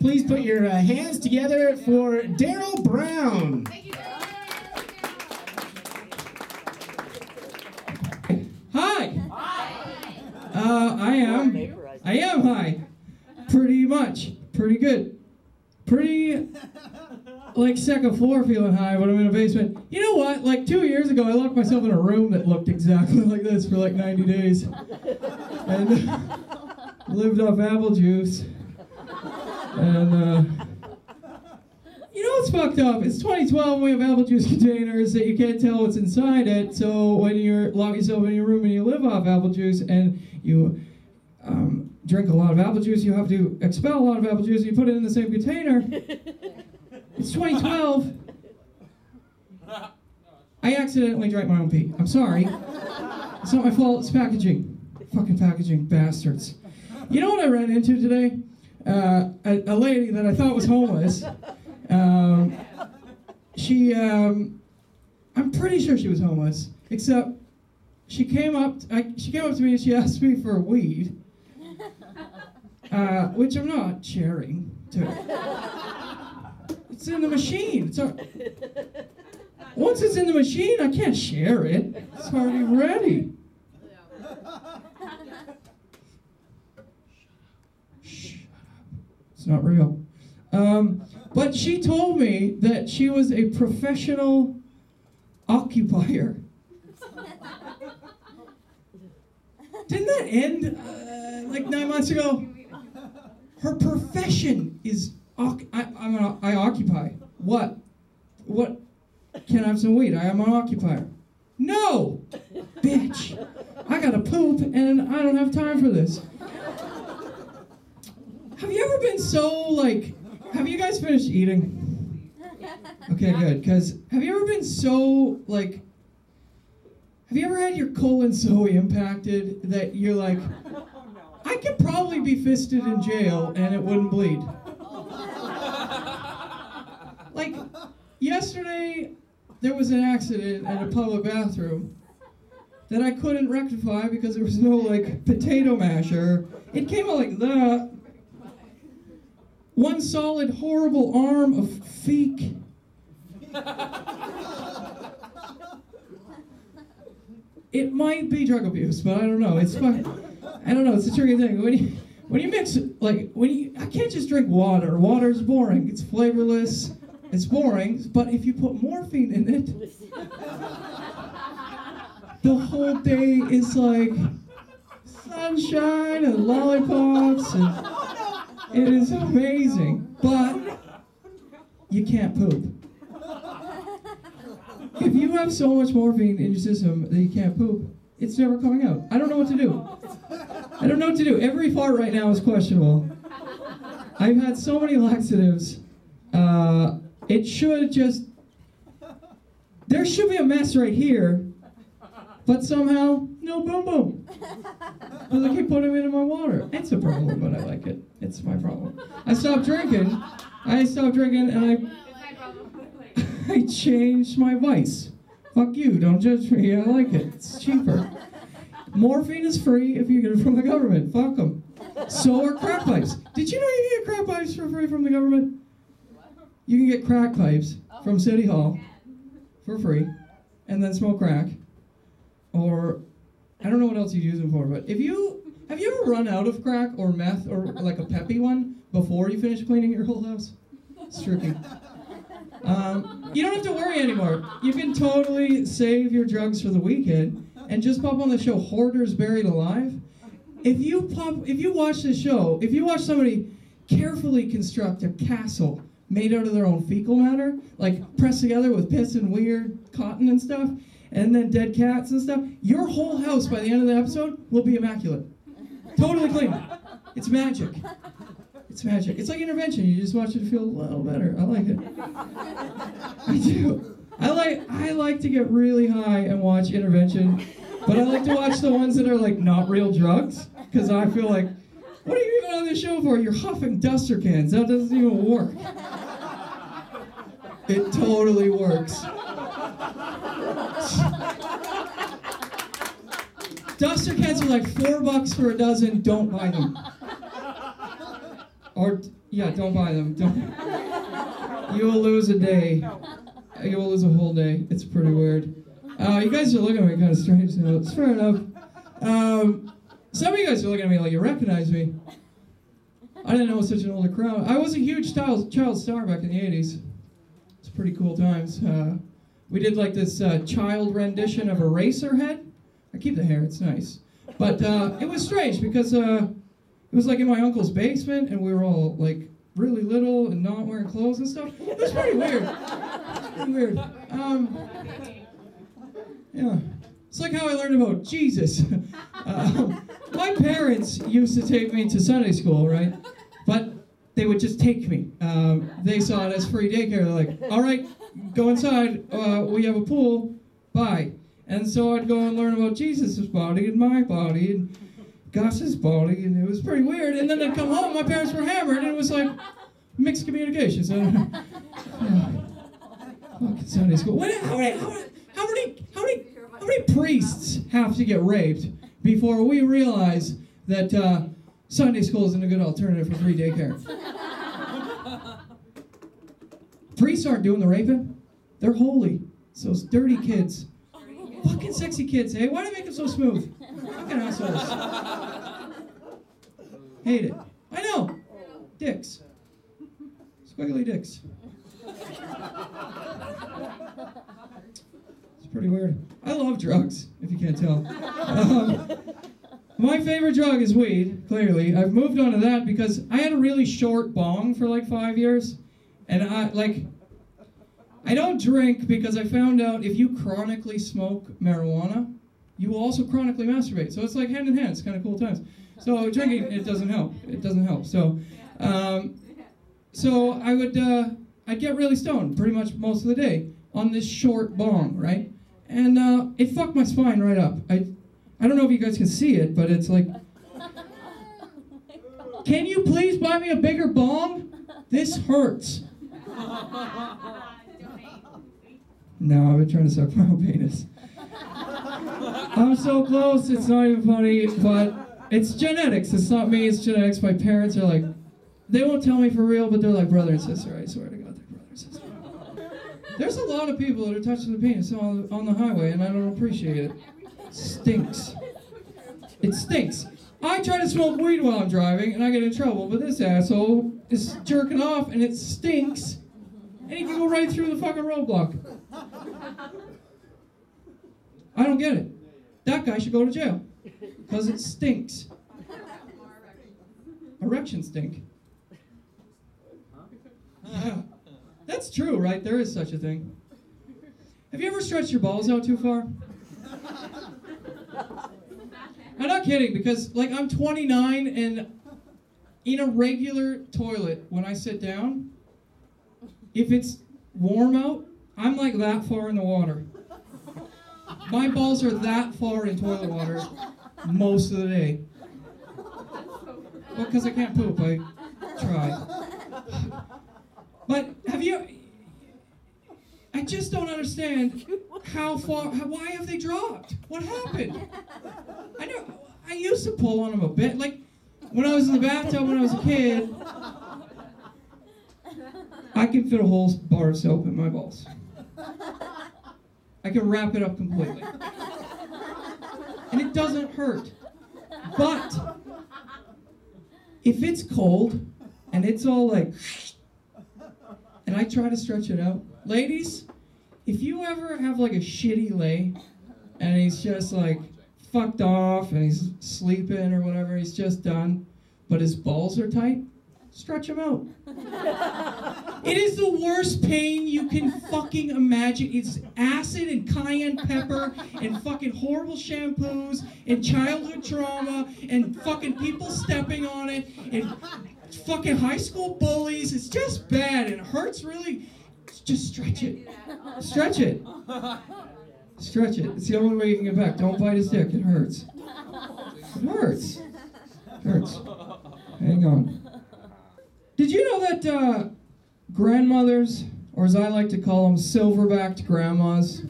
Please put your hands together for Daryl Brown. Thank you, Daryl. Hi. I am high. Pretty much. Pretty good. Pretty, like, second floor feeling high when I'm in a basement. You know what? Like 2 years ago, I locked myself in a room that looked exactly like this for like 90 days. And lived off apple juice. And, you know what's fucked up? It's 2012 and we have apple juice containers that you can't tell what's inside it. So when you lock yourself in your room and you live off apple juice and you drink a lot of apple juice, you have to expel a lot of apple juice and you put it in the same container. It's 2012. I accidentally drank my own pee. I'm sorry. It's not my fault. It's packaging. Fucking packaging bastards. You know what I ran into today? A lady that I thought was homeless. I'm pretty sure she was homeless, except she came up to me and she asked me for weed, which I'm not sharing. It's in the machine. Once it's in the machine, I can't share it. It's already ready. It's not real. But she told me that she was a professional occupier. Didn't that end like 9 months ago? Her profession is I occupy. What? Can I have some weed? I am an occupier. No! Bitch! I gotta poop and I don't have time for this. Have you ever been so, like, have you guys finished eating? Okay, good, because have you ever been so, like, have you ever had your colon so impacted that you're like, I could probably be fisted in jail and it wouldn't bleed? Like, yesterday, there was an accident at a public bathroom that I couldn't rectify because there was no, like, potato masher. It came out like that. One solid, horrible arm of feek. It might be drug abuse, but I don't know. It's fun. I don't know. It's a tricky thing. When you mix, like, I can't just drink water. Water's boring. It's flavorless. It's boring. But if you put morphine in it, the whole day is like sunshine and lollipops and. It is amazing, but you can't poop. If you have so much morphine in your system that you can't poop, it's never coming out. I don't know what to do. I don't know what to do. Every fart right now is questionable. I've had so many laxatives. It should just... There should be a mess right here, but somehow, no boom boom. Because I keep putting it in my water. It's a problem, but I like it. It's my problem. I stopped drinking and I changed my vice. Fuck you, don't judge me, I like it. It's cheaper. Morphine is free if you get it from the government. Fuck them. So are crack pipes. Did you know you can get crack pipes for free from the government? You can get crack pipes from City Hall for free and then smoke crack. Or, I don't know what else you'd use them for, but have you ever run out of crack or meth or like a peppy one before you finish cleaning your whole house? It's tricky. You don't have to worry anymore. You can totally save your drugs for the weekend and just pop on the show Hoarders Buried Alive. If you watch this show, if you watch somebody carefully construct a castle made out of their own fecal matter, like pressed together with piss and weird cotton and stuff, and then dead cats and stuff, your whole house by the end of the episode will be immaculate. Totally clean. It's magic. It's magic. It's like intervention. You just watch it feel a little better. I like it. I do. I like to get really high and watch intervention, but I like to watch the ones that are like not real drugs, because I feel like, what are you even on this show for? You're huffing duster cans. That doesn't even work. It totally works. Duster cans are like $4 for a dozen. Don't buy them. Or Yeah, don't buy them. Don't. You will lose a day. You will lose a whole day. It's pretty weird. You guys are looking at me kind of strange, so it's fair enough. Some of you guys are looking at me like you recognize me. I didn't know it was such an older crowd. I was a huge child star back in the 80s. It's pretty cool times. We did like this child rendition of Eraserhead. I keep the hair, it's nice. But it was strange because it was like in my uncle's basement and we were all like really little and not wearing clothes and stuff. It was pretty weird. Pretty weird. Yeah. It's like how I learned about Jesus. My parents used to take me to Sunday school, right? But they would just take me. They saw it as free daycare. They're like, all right, go inside. We have a pool. Bye. And so I'd go and learn about Jesus' body and my body and Gus's body, and it was pretty weird. And then I'd come home, my parents were hammered, and it was like mixed communications. Fucking Sunday school. How many priests have to get raped before we realize that Sunday school isn't a good alternative for free daycare? Priests aren't doing the raping. They're holy. So it's dirty kids. Fucking sexy kids, hey? Why do they make them so smooth? Fucking assholes. Hate it. I know. Dicks. Squiggly dicks. It's pretty weird. I love drugs, if you can't tell. My favorite drug is weed, clearly. I've moved on to that because I had a really short bong for like 5 years. And I don't drink because I found out if you chronically smoke marijuana, you will also chronically masturbate. So it's like hand in hand. It's kind of cool times. So drinking, it doesn't help. It doesn't help. So I'd get really stoned pretty much most of the day on this short bong, right? And it fucked my spine right up. I don't know if you guys can see it, but it's like, can you please buy me a bigger bong? This hurts. No, I've been trying to suck my own penis. I'm so close, it's not even funny, but it's genetics. It's not me, it's genetics. My parents are like, they won't tell me for real, but they're like brother and sister. I swear to God, they're brother and sister. There's a lot of people that are touching the penis on the highway, and I don't appreciate it. Stinks. It stinks. I try to smoke weed while I'm driving, and I get in trouble, but this asshole is jerking off, and it stinks, and he can go right through the fucking roadblock. I don't get it. That guy should go to jail, because it stinks. Erections stink. Yeah. That's true, right? There is such a thing. Have you ever stretched your balls out too far? I'm not kidding, because like I'm 29 and in a regular toilet, when I sit down, if it's warm out, I'm like that far in the water. My balls are that far in toilet water most of the day. Well, because I can't poop, I try. But I just don't understand why have they dropped? What happened? I used to pull on them a bit. Like, when I was in the bathtub when I was a kid, I can fit a whole bar of soap in my balls. I can wrap it up completely. And it doesn't hurt. But if it's cold and it's all like, and I try to stretch it out, ladies, if you ever have like a shitty lay and he's just like fucked off and he's sleeping or whatever, he's just done, but his balls are tight, stretch him out. It is the worst pain you can fucking imagine. It's acid and cayenne pepper and fucking horrible shampoos and childhood trauma and fucking people stepping on it and fucking high school bullies. It's just bad and it hurts really. Just stretch it. Stretch it. Stretch it. It's the only way you can get back. Don't bite his dick. It hurts. It hurts. It hurts. Hang on. Did you know that grandmothers, or as I like to call them, silverbacked grandmas,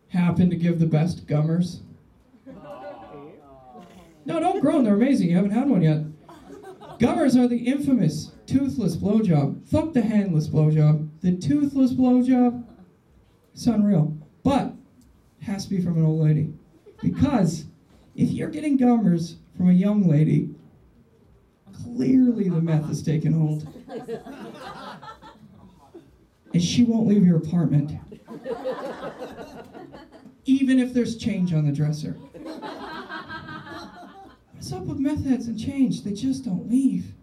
happen to give the best gummers? No, don't groan. They're amazing. You haven't had one yet. Gummers are the infamous toothless blowjob. Fuck the handless blowjob. The toothless blowjob, it's unreal. But it has to be from an old lady. Because if you're getting gummers from a young lady, clearly the meth is taking hold. And she won't leave your apartment. Even if there's change on the dresser. What's up with meth heads and change? They just don't leave.